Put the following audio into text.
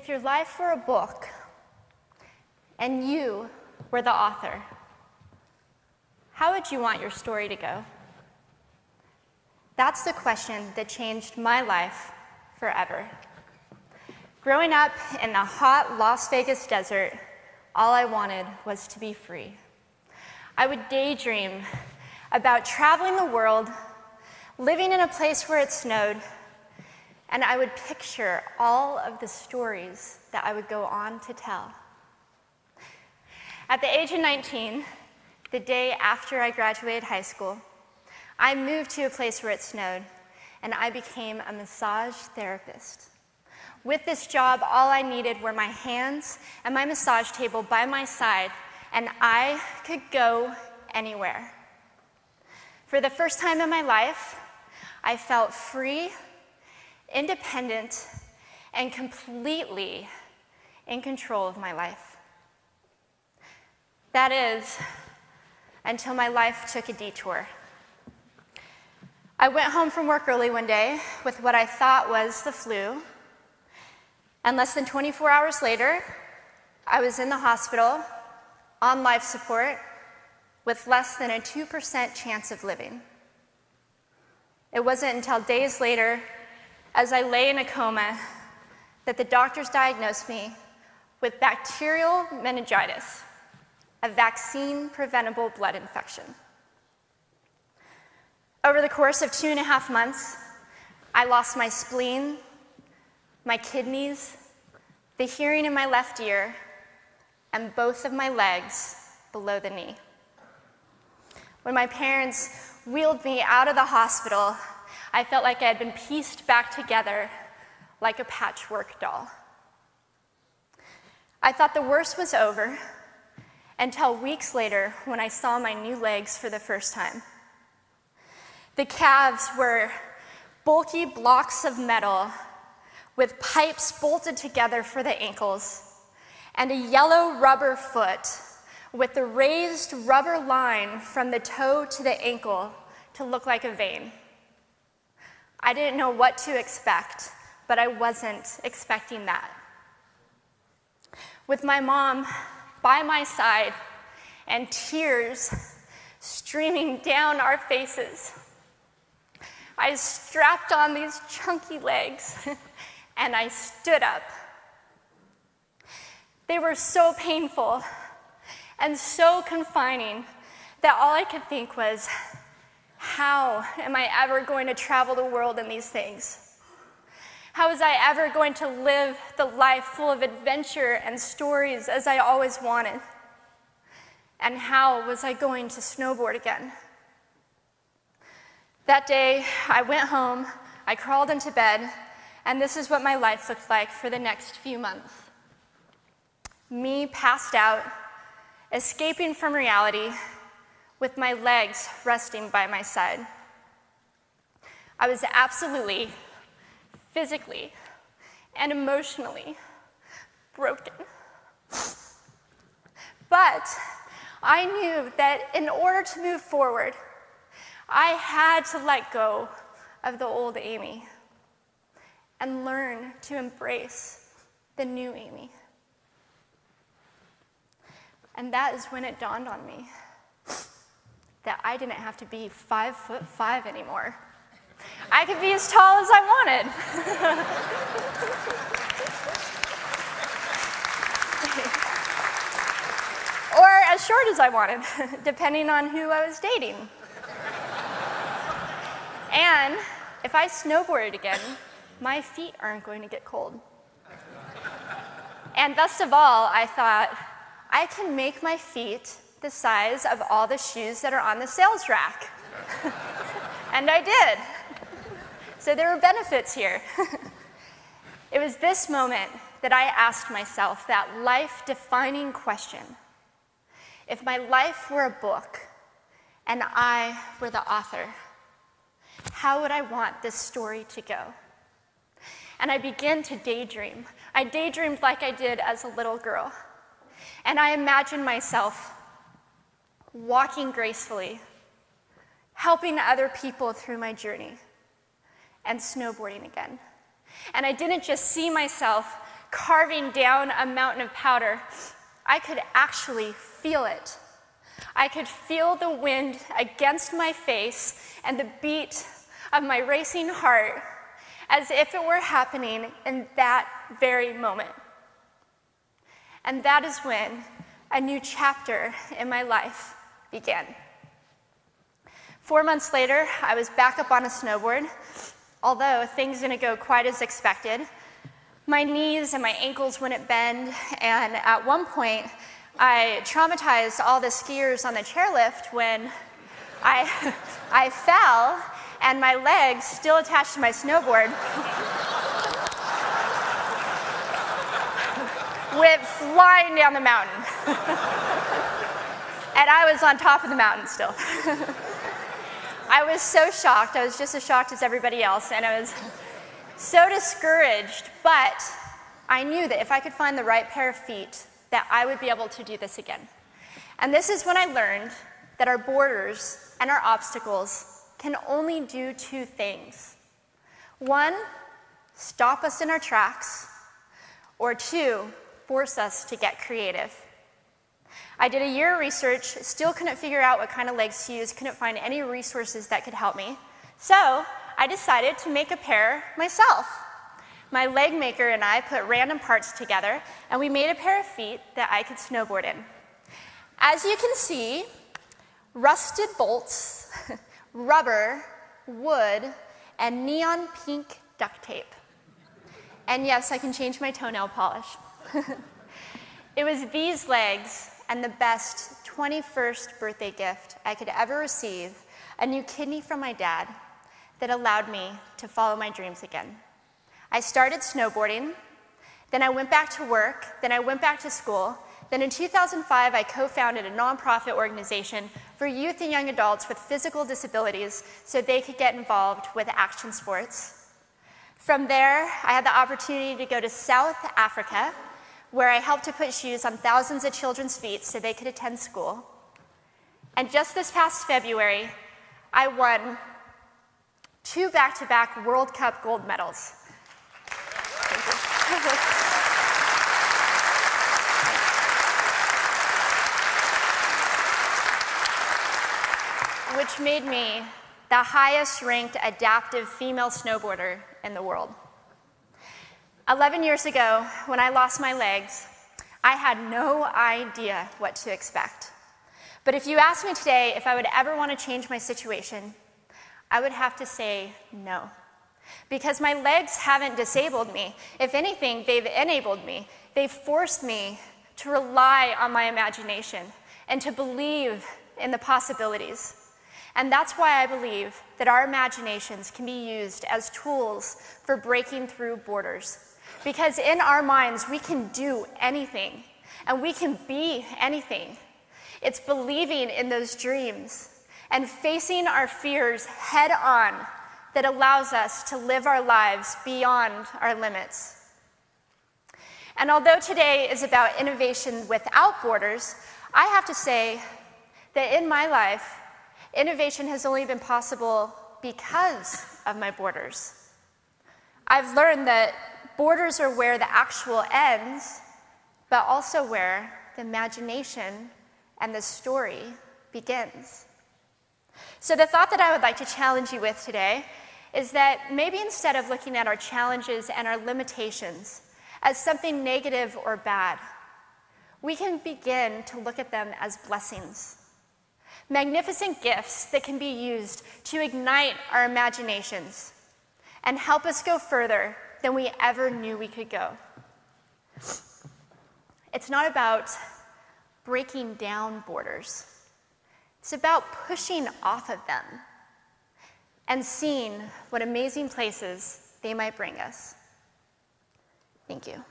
If your life were a book and you were the author, how would you want your story to go? That's the question that changed my life forever. Growing up in the hot Las Vegas desert, all I wanted was to be free. I would daydream about traveling the world, living in a place where it snowed, and I would picture all of the stories that I would go on to tell. At the age of 19, the day after I graduated high school, I moved to a place where it snowed, and I became a massage therapist. With this job, all I needed were my hands and my massage table by my side, and I could go anywhere. For the first time in my life, I felt free, independent, and completely in control of my life. That is, until my life took a detour. I went home from work early one day with what I thought was the flu, and less than 24 hours later, I was in the hospital on life support with less than a 2% chance of living. It wasn't until days later, as I lay in a coma, that the doctors diagnosed me with bacterial meningitis, a vaccine-preventable blood infection. Over the course of 2.5 months, I lost my spleen, my kidneys, the hearing in my left ear, and both of my legs below the knee. When my parents wheeled me out of the hospital, I felt like I had been pieced back together like a patchwork doll. I thought the worst was over until weeks later when I saw my new legs for the first time. The calves were bulky blocks of metal with pipes bolted together for the ankles, and a yellow rubber foot with the raised rubber line from the toe to the ankle to look like a vein. I didn't know what to expect, but I wasn't expecting that. With my mom by my side and tears streaming down our faces, I strapped on these chunky legs and I stood up. They were so painful and so confining that all I could think was, how am I ever going to travel the world in these things? How was I ever going to live the life full of adventure and stories as I always wanted? And how was I going to snowboard again? That day, I went home, I crawled into bed, and this is what my life looked like for the next few months. Me passed out, escaping from reality, with my legs resting by my side. I was absolutely, physically, and emotionally broken. But I knew that in order to move forward, I had to let go of the old Amy and learn to embrace the new Amy. And that is when it dawned on me that I didn't have to be 5'5" anymore. I could be as tall as I wanted. Or as short as I wanted, depending on who I was dating. And if I snowboarded again, my feet aren't going to get cold. And best of all, I thought, I can make my feet the size of all the shoes that are on the sales rack. And I did. So there were benefits here. It was this moment that I asked myself that life-defining question. If my life were a book and I were the author, how would I want this story to go? And I began to daydream. I daydreamed like I did as a little girl. And I imagined myself walking gracefully, helping other people through my journey, and snowboarding again. And I didn't just see myself carving down a mountain of powder, I could actually feel it. I could feel the wind against my face and the beat of my racing heart as if it were happening in that very moment. And that is when a new chapter in my life began. 4 months later, I was back up on a snowboard, although things didn't go quite as expected. My knees and my ankles wouldn't bend, and at one point, I traumatized all the skiers on the chairlift when I fell, and my legs, still attached to my snowboard, went flying down the mountain. And I was on top of the mountain still. I was so shocked. I was just as shocked as everybody else, and I was so discouraged, but I knew that if I could find the right pair of feet, that I would be able to do this again. And this is when I learned that our borders and our obstacles can only do two things. One, stop us in our tracks, or two, force us to get creative. I did a year of research, still couldn't figure out what kind of legs to use, couldn't find any resources that could help me. So I decided to make a pair myself. My leg maker and I put random parts together, and we made a pair of feet that I could snowboard in. As you can see, rusted bolts, rubber, wood, and neon pink duct tape. And yes, I can change my toenail polish. It was these legs and the best 21st birthday gift I could ever receive, a new kidney from my dad, that allowed me to follow my dreams again. I started snowboarding, then I went back to work, then I went back to school. Then in 2005, I co-founded a nonprofit organization for youth and young adults with physical disabilities so they could get involved with action sports. From there, I had the opportunity to go to South Africa, where I helped to put shoes on thousands of children's feet so they could attend school. And just this past February, I won 2 back-to-back World Cup gold medals. Thank you. Which made me the highest-ranked adaptive female snowboarder in the world. 11 years ago, when I lost my legs, I had no idea what to expect. But if you asked me today if I would ever want to change my situation, I would have to say no. Because my legs haven't disabled me. If anything, they've enabled me. They've forced me to rely on my imagination and to believe in the possibilities. And that's why I believe that our imaginations can be used as tools for breaking through borders. Because in our minds, we can do anything, and we can be anything. It's believing in those dreams and facing our fears head on that allows us to live our lives beyond our limits. And although today is about innovation without borders, I have to say that in my life, innovation has only been possible because of my borders. I've learned that borders are where the actual ends, but also where the imagination and the story begins. So the thought that I would like to challenge you with today is that maybe instead of looking at our challenges and our limitations as something negative or bad, we can begin to look at them as blessings. Magnificent gifts that can be used to ignite our imaginations and help us go further than we ever knew we could go. It's not about breaking down borders. It's about pushing off of them and seeing what amazing places they might bring us. Thank you.